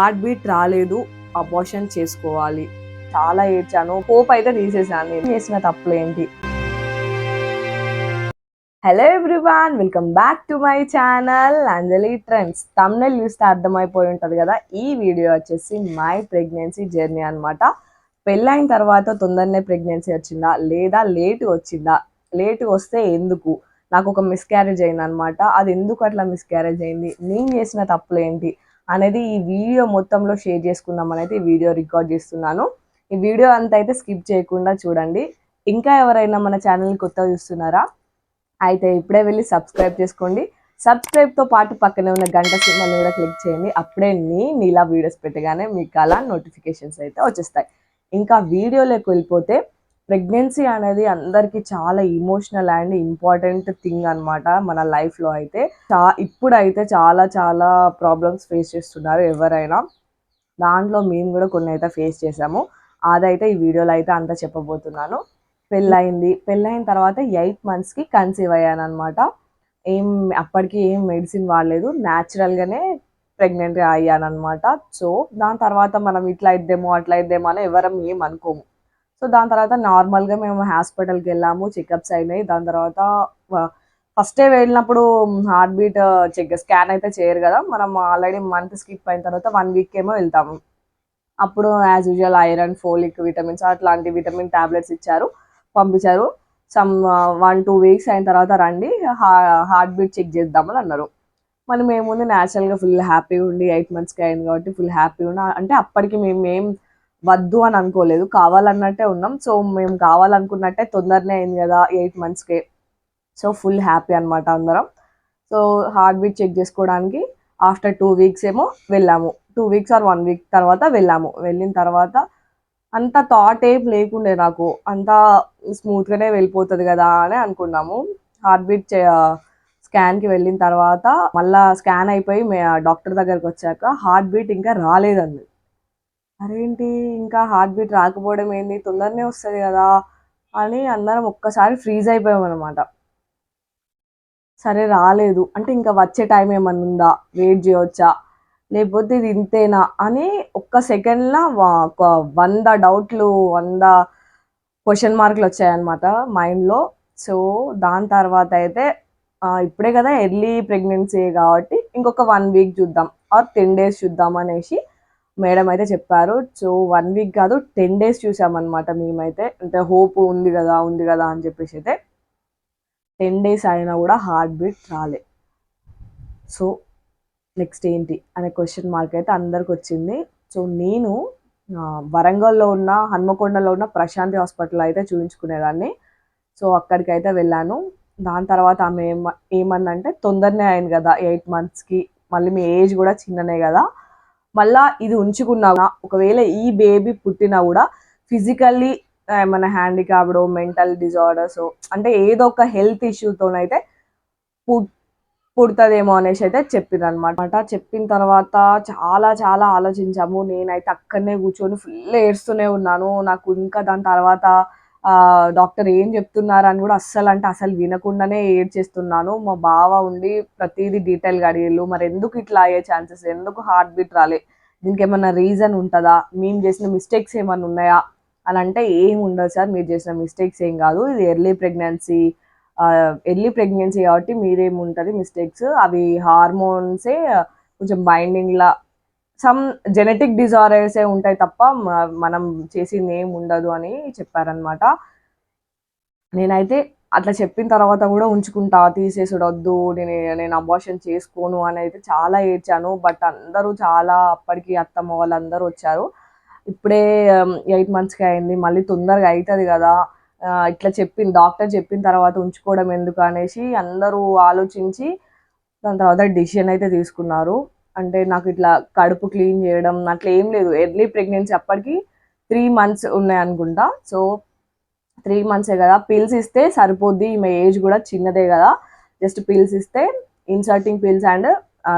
Heart beat రాలేదు, abortion చేసుకోవాలి. చాలా ఏడ్చాను, హోప్ అయితే తీసేసాను. నేను చేసిన తప్పులేంటి? Hello everyone, welcome back to my channel Anjali trends. Thumbnail చూస్తే అర్థమైపోయి ఉంటుంది కదా, ఈ వీడియో వచ్చేసి మై ప్రెగ్నెన్సీ జర్నీ అనమాట. పెళ్ళైన తర్వాత తొందరనే ప్రెగ్నెన్సీ వచ్చిందా లేదా లేట్ వచ్చిందా, లేట్ వస్తే ఎందుకు, నాకు ఒక మిస్క్యారేజ్ అయింది అనమాట. అది ఎందుకు అట్లా మిస్క్యారేజ్ అయింది, నేను చేసిన తప్పులేంటి అనేది ఈ వీడియో మొత్తంలో షేర్ చేసుకుందామని అయితే ఈ వీడియో రికార్డ్ చేస్తున్నాను. ఈ వీడియో అంతా అయితే స్కిప్ చేయకుండా చూడండి. ఇంకా ఎవరైనా మన ఛానల్ కొత్తగా చూస్తున్నారా అయితే ఇప్పుడే వెళ్ళి సబ్స్క్రైబ్ చేసుకోండి. సబ్స్క్రైబ్తో పాటు పక్కనే ఉన్న గంట సింబల్ని కూడా క్లిక్ చేయండి. అప్పుడే నేను ఇలా వీడియోస్ పెట్టగానే మీకు అలా నోటిఫికేషన్స్ అయితే వచ్చేస్తాయి. ఇంకా వీడియోలోకి వెళ్ళిపోతే, ప్రెగ్నెన్సీ అనేది అందరికీ చాలా ఇమోషనల్ అండ్ ఇంపార్టెంట్ థింగ్ అనమాట మన లైఫ్లో. అయితే ఇప్పుడైతే చాలా చాలా ప్రాబ్లమ్స్ ఫేస్ చేస్తున్నారు ఎవరైనా. దాంట్లో మేము కూడా కొన్ని అయితే ఫేస్ చేసాము. అదైతే ఈ వీడియోలో అయితే అంతా చెప్పబోతున్నాను. పెళ్ళైన తర్వాత 8 monthsకి కన్సీవ్ అయ్యాను అనమాట. అప్పటికి ఏం మెడిసిన్ వాడలేదు, న్యాచురల్గానే ప్రెగ్నెంట్గా అయ్యాను అనమాట. సో దాని తర్వాత మనం ఇట్లా అయిద్దేమో అట్లా అయిద్దేమో అని ఎవరం ఏం అనుకోము. సో దాని తర్వాత నార్మల్గా మేము హాస్పిటల్కి వెళ్ళాము, చెకప్స్ అయినాయి. దాని తర్వాత ఫస్టే వెళ్ళినప్పుడు హార్ట్ బీట్ స్కాన్ అయితే చేయరు కదా, మనం ఆల్రెడీ మంత్ స్కిప్ అయిన తర్వాత 1 week ఏమో వెళ్తాము. అప్పుడు as usual iron, folic, vitamins అట్లాంటి విటమిన్ టాబ్లెట్స్ ఇచ్చారు, పంపించారు. 1-2 weeks అయిన తర్వాత రండి, హార్ట్ బీట్ చెక్ చేద్దామని అన్నారు. మళ్ళీ మేము ముందు న్యాచురల్గా ఫుల్ హ్యాపీగా ఉండి 8 monthsకి అయింది కాబట్టి ఫుల్ హ్యాపీగా ఉన్నా. అంటే అప్పటికి మేము ఏం వద్దు అని అనుకోలేదు, కావాలన్నట్టే ఉన్నాం. సో మేము కావాలనుకున్నట్టే తొందరనే అయింది కదా 8 monthsకే. సో ఫుల్ హ్యాపీ అనమాట అందరం. సో హార్ట్ బీట్ చెక్ చేసుకోవడానికి ఆఫ్టర్ 2 weeks ఏమో వెళ్ళాము. 2 weeks or 1 week తర్వాత వెళ్ళాము. వెళ్ళిన తర్వాత అంత థాట్ ఏం లేకుండే నాకు, అంతా స్మూత్గానే వెళ్ళిపోతుంది కదా అని అనుకున్నాము. హార్ట్ బీట్ స్కాన్కి వెళ్ళిన తర్వాత మళ్ళీ స్కాన్ అయిపోయి డాక్టర్ దగ్గరకు వచ్చాక హార్ట్ బీట్ ఇంకా రాలేదండి. అరేంటి ఇంకా హార్ట్ బీట్ రాకపోవడం ఏంది, తొందరనే వస్తుంది కదా అని అందరం ఒక్కసారి ఫ్రీజ్ అయిపోయాం అనమాట. సరే రాలేదు అంటే ఇంకా వచ్చే టైం ఏమన్నా ఉందా, వెయిట్ చేయవచ్చా, లేకపోతే ఇది ఇంతేనా అని ఒక్క సెకండ్లో 100 డౌట్లు, 100 క్వశ్చన్ మార్కులు వచ్చాయన్నమాట మైండ్లో. సో దాని తర్వాత అయితే ఇప్పుడే కదా ఎర్లీ ప్రెగ్నెన్సీ కాబట్టి ఇంకొక 1 week చూద్దాం ఆర్ 10 days చూద్దాం అనేసి మేడం అయితే చెప్పారు. సో 1 week కాదు 10 days చూసామన్నమాట మేమైతే. అంటే హోప్ ఉంది కదా అని చెప్పేసి అయితే 10 days అయినా కూడా హార్ట్ బీట్ రాలే. సో నెక్స్ట్ ఏంటి అనే క్వశ్చన్ మార్క్ అయితే అందరికి వచ్చింది. సో నేను వరంగల్లో ఉన్న, హన్మకొండలో ఉన్న ప్రశాంతి హాస్పిటల్ అయితే చూపించుకునేదాన్ని. సో అక్కడికి అయితే వెళ్ళాను. దాని తర్వాత ఆమె ఏమందంటే, తొందరనే అయింది కదా 8 monthsకి, మళ్ళీ మీ ఏజ్ కూడా చిన్ననే కదా, మళ్ళీ ఇది ఉంచుకున్నా ఒకవేళ ఈ బేబీ పుట్టినా కూడా ఫిజికల్లీ ఏమైనా హ్యాండిక్యాప్డ్, మెంటల్ డిజార్డర్స్, అంటే ఏదో ఒక హెల్త్ ఇష్యూతోనైతే పుడుతుందేమో అనేసి అయితే చెప్పింది అనమాట. చెప్పిన తర్వాత చాలా చాలా ఆలోచించాము. నేనైతే అక్కడనే కూర్చొని ఫుల్ ఏడుస్తూనే ఉన్నాను. నాకు ఇంకా దాని తర్వాత డాక్టర్ ఏం చెప్తున్నారు అని కూడా అస్సలు వినకుండానే ఏడ్చేస్తున్నాను. మా బావ ఉండి ప్రతిదీ డీటెయిల్గా అడిగారు, మరి ఎందుకు ఇట్లా అయ్యే ఛాన్సెస్, ఎందుకు హార్ట్ బీట్ రాలే, దీనికి ఏమన్నా రీజన్ ఉంటుందా, మేము చేసిన మిస్టేక్స్ ఏమన్నా ఉన్నాయా అని అంటే, ఏం ఉండదు సార్, మీరు చేసిన మిస్టేక్స్ ఏం కాదు, ఇది ఎర్లీ ప్రెగ్నెన్సీ కాబట్టి మీరేముంటుంది మిస్టేక్స్, అవి హార్మోన్సే కొంచెం బైండింగ్లా, సమ్ జెనెటిక్ డిజార్డర్సే ఉంటాయి తప్ప మనం చేసింది ఏం ఉండదు అని చెప్పారనమాట. నేనైతే అట్లా చెప్పిన తర్వాత కూడా ఉంచుకుంటా, తీసేసుడు వద్దు, నేను అబార్షన్ చేసుకోను అని అయితే చాలా ఏడ్చాను. బట్ అందరూ చాలా, అప్పటికి అత్తమ్మ వాళ్ళందరూ వచ్చారు. ఇప్పుడే 8 monthsకి అయింది, మళ్ళీ తొందరగా అవుతుంది కదా, ఇట్లా డాక్టర్ చెప్పిన తర్వాత ఉంచుకోవడం ఎందుకు అనేసి అందరూ ఆలోచించి దాని తర్వాత డిసిషన్ అయితే తీసుకున్నారు. అంటే నాకు ఇట్లా కడుపు క్లీన్ చేయడం అట్లా ఏం లేదు. ఎర్లీ ప్రెగ్నెన్సీ అప్పటికి 3 months ఉన్నాయి అనుకుంటా. సో 3 monthsే కదా, పిల్స్ ఇస్తే సరిపోద్ది, ఈమె ఏజ్ కూడా చిన్నదే కదా, జస్ట్ పిల్స్ ఇస్తే, ఇన్సర్టింగ్ పిల్స్ అండ్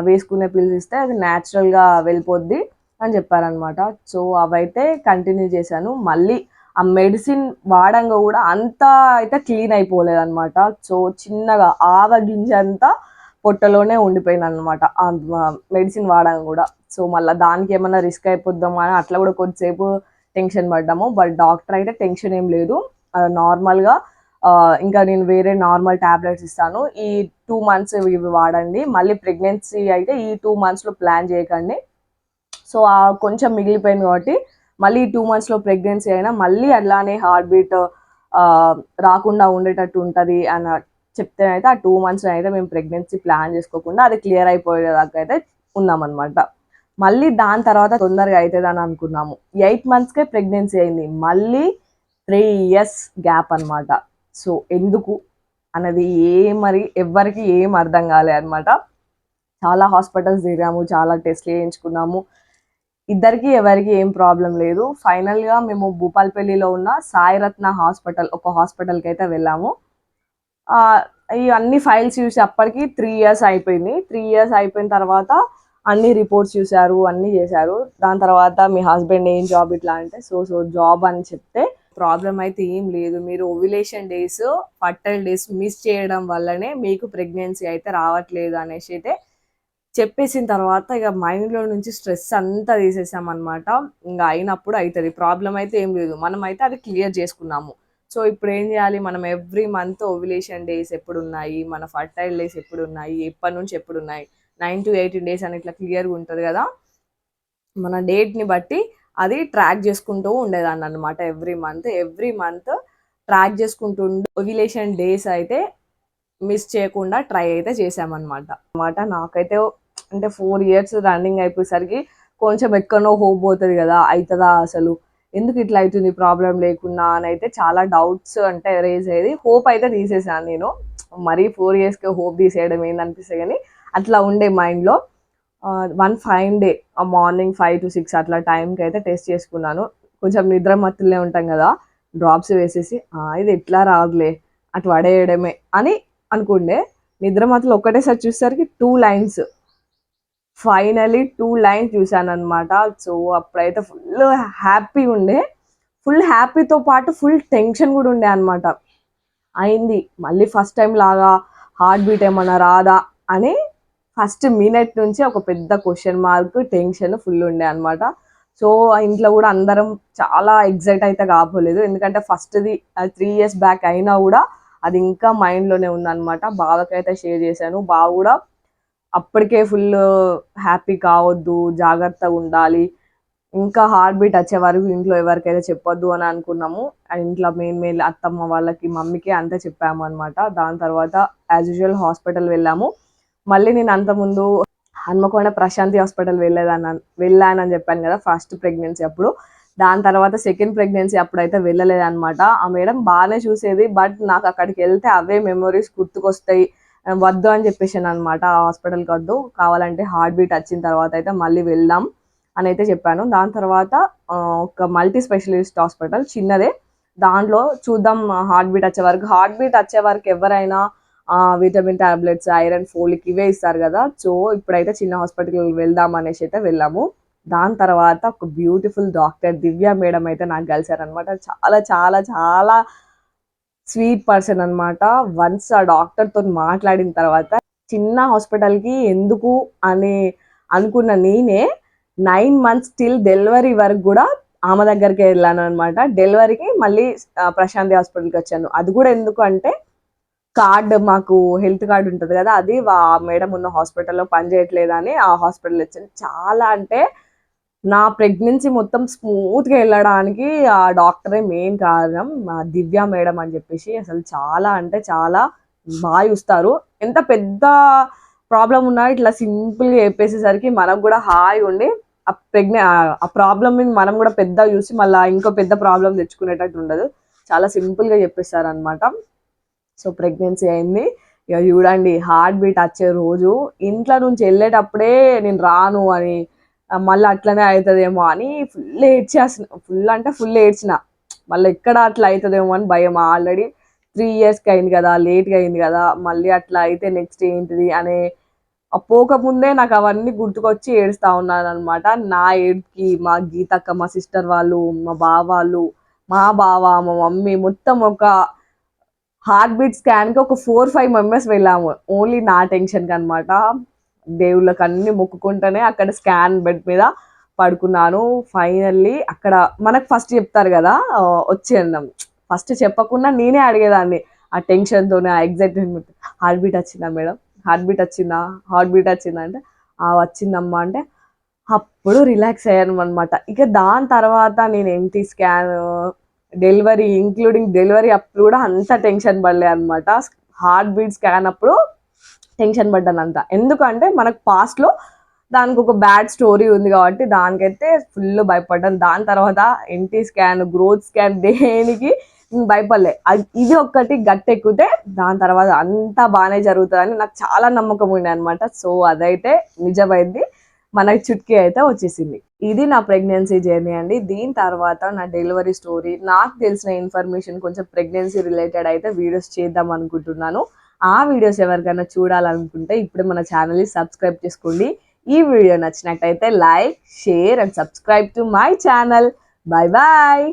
వేసుకునే పిల్స్ ఇస్తే అది న్యాచురల్గా వెళ్ళిపోద్ది అని చెప్పారనమాట. సో అవైతే కంటిన్యూ చేశాను. మళ్ళీ ఆ మెడిసిన్ వాడంగా కూడా అంతా అయితే క్లీన్ అయిపోలేదు అనమాట. సో చిన్నగా ఆవగింజ అంతా పొట్టలోనే ఉండిపోయింది అనమాట ఆ మెడిసిన్ వాడడం కూడా. సో మళ్ళీ దానికి ఏమన్నా రిస్క్ అయిపోద్దామా అని అట్లా కూడా కొద్దిసేపు టెన్షన్ పడ్డాము. బట్ డాక్టర్ అయితే టెన్షన్ ఏం లేదు, నార్మల్గా ఇంకా నేను వేరే నార్మల్ టాబ్లెట్స్ ఇస్తాను, ఈ 2 months ఇవి వాడండి, మళ్ళీ ప్రెగ్నెన్సీ అయితే ఈ 2 monthsలో ప్లాన్ చేయకండి. సో కొంచెం మిగిలిపోయింది కాబట్టి మళ్ళీ 2 monthsలో ప్రెగ్నెన్సీ అయినా మళ్ళీ అలానే హార్ట్ బీట్ రాకుండా ఉండేటట్టు ఉంటుంది అని చెప్తేనైతే ఆ 2 months అయితే మేము ప్రెగ్నెన్సీ ప్లాన్ చేసుకోకుండా అది క్లియర్ అయిపోయేదాకా అయితే ఉన్నామన్నమాట. మళ్ళీ దాని తర్వాత తొందరగా అవుతుంది అని అనుకున్నాము. 8 monthsకే ప్రెగ్నెన్సీ అయింది, మళ్ళీ 3 years గ్యాప్ అనమాట. సో ఎందుకు అన్నది మరి ఎవరికి ఏం అర్థం కాలే అనమాట. చాలా హాస్పిటల్స్ తిరిగాము, చాలా టెస్ట్లు చేయించుకున్నాము, ఇద్దరికి ఎవరికి ఏం ప్రాబ్లం లేదు. ఫైనల్గా మేము భూపాల్పల్లిలో ఉన్న సాయిరత్న హాస్పిటల్ ఒక హాస్పిటల్కి అయితే వెళ్ళాము. ఈ అన్ని ఫైల్స్ చూసి అప్పటికి 3 years అయిపోయింది. 3 years అయిపోయిన తర్వాత అన్ని రిపోర్ట్స్ చూశారు, అన్నీ చేశారు. దాని తర్వాత మీ హస్బెండ్ ఏం జాబ్ ఇట్లా అంటే సో జాబ్ అని చెప్తే ప్రాబ్లం అయితే ఏం లేదు, మీరు ovulation days fertile days miss చేయడం వల్లనే మీకు ప్రెగ్నెన్సీ అయితే రావట్లేదు అనేసి అయితే చెప్పేసిన తర్వాత ఇక మైండ్లో నుంచి స్ట్రెస్ అంతా తీసేసామన్నమాట. ఇంకా అయినప్పుడు అవుతుంది, ప్రాబ్లం అయితే ఏం లేదు, మనం అయితే అది క్లియర్ చేసుకున్నాము. సో ఇప్పుడు ఏం చేయాలి, మనం ఎవ్రీ మంత్ ఓవ్యులేషన్ డేస్ ఎప్పుడు ఉన్నాయి, మన ఫర్టైల్ డేస్ ఎప్పుడు ఉన్నాయి, ఎప్పటి నుంచి ఎప్పుడు ఉన్నాయి, 9 to 18 days అని ఇట్లా క్లియర్గా ఉంటుంది కదా. మన డేట్ని బట్టి అది ట్రాక్ చేసుకుంటూ ఉండేదాన్ని అనమాట. ఎవ్రీ మంత్ ట్రాక్ చేసుకుంటూ ఓవ్యులేషన్ డేస్ అయితే మిస్ చేయకుండా ట్రై అయితే చేసామన్నమాట. నాకైతే అంటే 4 years రన్నింగ్ అయిపోయేసరికి కొంచెం ఎక్కడో హోప్ పోతుంది కదా, అవుతుందా అసలు ఎందుకు ఇట్లా అవుతుంది ప్రాబ్లం లేకున్నా అని అయితే చాలా డౌట్స్ అంటే రేజ్ అయ్యేది. హోప్ అయితే తీసేసాను నేను, మరీ 4 yearsకి హోప్ తీసేయడం ఏందనిపిస్తే కానీ అట్లా ఉండే మైండ్లో. One fine day morning 5 to 6 అట్లా టైంకి అయితే టెస్ట్ చేసుకున్నాను. కొంచెం నిద్ర మత్తులే ఉంటాం కదా, డ్రాప్స్ వేసేసి ఇది ఎట్లా రాదులే అటు పడేయడమే అని అనుకుండే. నిద్ర మత్తులు ఒక్కటేసారి చూసేసరికి 2 lines, ఫైనలీ 2 lines చూశాను అనమాట. సో అప్పుడైతే ఫుల్ హ్యాపీ ఉండే, ఫుల్ హ్యాపీతో పాటు ఫుల్ టెన్షన్ కూడా ఉండే అనమాట. అయింది మళ్ళీ ఫస్ట్ టైం లాగా హార్ట్ బీట్ ఏమన్నా రాదా అని ఫస్ట్ మినిట్ నుంచి ఒక పెద్ద క్వశ్చన్ మార్క్, టెన్షన్ ఫుల్ ఉండే అనమాట. సో ఇంట్లో కూడా అందరం చాలా ఎగ్జైట్ అయితే కాపోలేదు, ఎందుకంటే ఫస్ట్ది 3 years బ్యాక్ అయినా కూడా అది ఇంకా మైండ్లోనే ఉందన్నమాట. బావకైతే షేర్ చేశాను, బావ కూడా అప్పటికే ఫుల్ హ్యాపీ కావద్దు, జాగ్రత్తగా ఉండాలి, ఇంకా హార్ట్ బీట్ వచ్చే వరకు ఇంట్లో ఎవరికైతే చెప్పొద్దు అని అనుకున్నాము. ఇంట్లో మెయిన్ అత్తమ్మ వాళ్ళకి, మమ్మీకి అంతా చెప్పాము అనమాట. దాని తర్వాత యాజ్ యూజువల్ హాస్పిటల్ వెళ్ళాము. మళ్ళీ నేను అంతకుముందు హన్మకొండ ప్రశాంతి హాస్పిటల్ వెళ్ళానని చెప్పాను కదా ఫస్ట్ ప్రెగ్నెన్సీ అప్పుడు. దాని తర్వాత సెకండ్ ప్రెగ్నెన్సీ అప్పుడైతే వెళ్ళలేదన్నమాట. ఆ మేడం బాగానే చూసేది, బట్ నాకు అక్కడికి వెళ్తే అవే మెమొరీస్ గుర్తుకొస్తాయి, వద్దు అని చెప్పేసాను అనమాట. ఆ హాస్పిటల్కి వద్దు, కావాలంటే హార్ట్ బీట్ వచ్చిన తర్వాత అయితే మళ్ళీ వెళ్దాం అని అయితే చెప్పాను. దాని తర్వాత ఒక మల్టీ స్పెషలిస్ట్ హాస్పిటల్ చిన్నదే, దాంట్లో చూద్దాం హార్ట్ బీట్ వచ్చే వరకు ఎవరైనా విటమిన్ టాబ్లెట్స్, ఐరన్, ఫోలిక్ ఇవే ఇస్తారు కదా. సో ఇప్పుడైతే చిన్న హాస్పిటల్కి వెళ్దాం అనేసి అయితే వెళ్ళాము. దాని తర్వాత ఒక బ్యూటిఫుల్ డాక్టర్ దివ్య మేడం అయితే నాకు కలిసారనమాట. చాలా చాలా చాలా స్వీట్ పర్సన్ అనమాట. వన్స్ ఆ డాక్టర్తో మాట్లాడిన తర్వాత చిన్న హాస్పిటల్కి ఎందుకు అని అనుకున్న నేనే 9 months టిల్ డెలివరీ వరకు కూడా ఆమె దగ్గరికి వెళ్ళాను అనమాట. డెలివరీకి మళ్ళీ ప్రశాంతి హాస్పిటల్కి వచ్చాను. అది కూడా ఎందుకు అంటే మాకు హెల్త్ కార్డ్ ఉంటుంది కదా, అది మేడం ఉన్న హాస్పిటల్లో పనిచేయట్లేదని ఆ హాస్పిటల్ వచ్చాను. చాలా అంటే నా ప్రెగ్నెన్సీ మొత్తం స్మూత్గా వెళ్ళడానికి ఆ డాక్టరే మెయిన్ కారణం, మా దివ్య మేడం అని చెప్పేసి. అసలు చాలా అంటే చాలా బాగా చూస్తారు. ఎంత పెద్ద ప్రాబ్లం ఉన్నా ఇట్లా సింపుల్గా చెప్పేసేసరికి మనకు కూడా హాయి ఉండి ఆ ప్రాబ్లమ్ మనం కూడా పెద్ద చూసి మళ్ళీ ఇంకో పెద్ద ప్రాబ్లం తెచ్చుకునేటట్టు ఉండదు, చాలా సింపుల్గా చెప్పేస్తారు అనమాట. సో ప్రెగ్నెన్సీ అయింది. ఇక చూడండి హార్ట్ బీట్ వచ్చే రోజు ఇంట్లో నుంచి వెళ్ళేటప్పుడే నేను రాను అని, మళ్ళీ అట్లనే అవుతుందేమో అని ఫుల్ ఏడ్చిన. మళ్ళీ ఎక్కడ అట్లా అవుతుందేమో అని భయం. ఆల్రెడీ 3 yearsకి అయింది కదా, లేట్గా అయింది కదా, మళ్ళీ అట్లా అయితే నెక్స్ట్ ఏంటిది అనే పోకముందే నాకు అవన్నీ గుర్తుకొచ్చి ఏడుస్తా ఉన్నాను అనమాట. నా ఏడ్కి మా గీతక్క, మా సిస్టర్ వాళ్ళు, మా బావ వాళ్ళు, మా బావ, మా మమ్మీ మొత్తం ఒక హార్ట్ బీట్ స్కాన్కి ఒక 4-5 మెంబర్స్ వెళ్ళాము, ఓన్లీ నా టెన్షన్కి అనమాట. దేవుళ్ళకి అన్ని మొక్కుకుంటూనే అక్కడ స్కాన్ బెడ్ మీద పడుకున్నాను. ఫైనల్లీ అక్కడ మనకు ఫస్ట్ చెప్తారు కదా వచ్చేద్దాం, ఫస్ట్ చెప్పకుండా నేనే అడిగేదాన్ని ఆ టెన్షన్తోనే, ఆ ఎగ్జైట్మెంట్. హార్ట్ బీట్ వచ్చిందా మేడం, హార్ట్ బీట్ వచ్చిందా, హార్ట్ బీట్ వచ్చిందా అంటే వచ్చిందమ్మా అంటే అప్పుడు రిలాక్స్ అయ్యాను అనమాట. ఇక దాని తర్వాత నేను empty scan, delivery, including delivery అప్పుడు కూడా అంత టెన్షన్ పడలే అనమాట. హార్ట్ బీట్ స్కాన్ అప్పుడు టెన్షన్ పడ్డాను అంత, ఎందుకంటే మనకు పాస్ట్లో దానికి ఒక బ్యాడ్ స్టోరీ ఉంది కాబట్టి దానికైతే ఫుల్ భయపడ్డాను. దాని తర్వాత ఎన్టీ స్కాన్, గ్రోత్ స్కాన్ దేనికి భయపడలే. ఇది ఒక్కటి గట్టెక్కితే దాని తర్వాత అంతా బాగానే జరుగుతుందని నాకు చాలా నమ్మకం ఉండే అనమాట. సో అదైతే నిజమైంది, మనకి చుట్కీ అయితే వచ్చేసింది. ఇది నా ప్రెగ్నెన్సీ జర్నీ అండి. దీని తర్వాత నా డెలివరీ స్టోరీ, నాకు తెలిసిన ఇన్ఫర్మేషన్ కొంచెం ప్రెగ్నెన్సీ రిలేటెడ్ అయితే వీడియోస్ చేద్దాం అనుకుంటున్నాను. ఆ వీడియోస్ ఎవరికైనా చూడాలనుకుంటే ఇప్పుడే మన ఛానల్ని సబ్స్క్రైబ్ చేసుకోండి. ఈ వీడియో నచ్చినట్టయితే like, share and subscribe to my channel. Bye bye.